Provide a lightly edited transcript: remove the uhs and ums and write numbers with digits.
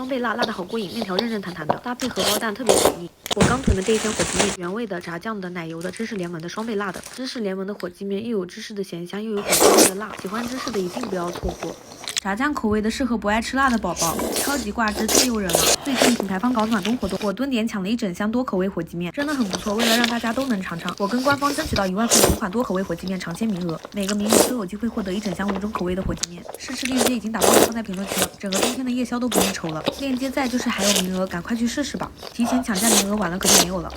双倍辣，辣的好过瘾，面条韧韧弹弹的，搭配荷包蛋特别解腻。我刚囤的这一箱火鸡面，原味的、炸酱的、奶油的、芝士联盟的、双倍辣的。芝士联盟的火鸡面又有芝士的咸香，又有火鸡面的辣，喜欢芝士的一定不要错过。炸酱口味的适合不爱吃辣的宝宝，超级挂汁太诱人了。最近品牌方搞暖冬活动，我蹲点抢了一整箱多口味火鸡面，真的很不错。为了让大家都能尝尝，我跟官方争取到1万份同款多口味火鸡面尝鲜名额，每个名额都有机会获得一整箱5种口味的火鸡面。试吃链接已经打包好放在评论区了，整个冬天的夜宵都不用愁了。链接在就是还有名额，赶快去试试吧！提前抢占名额，晚了可就没有了。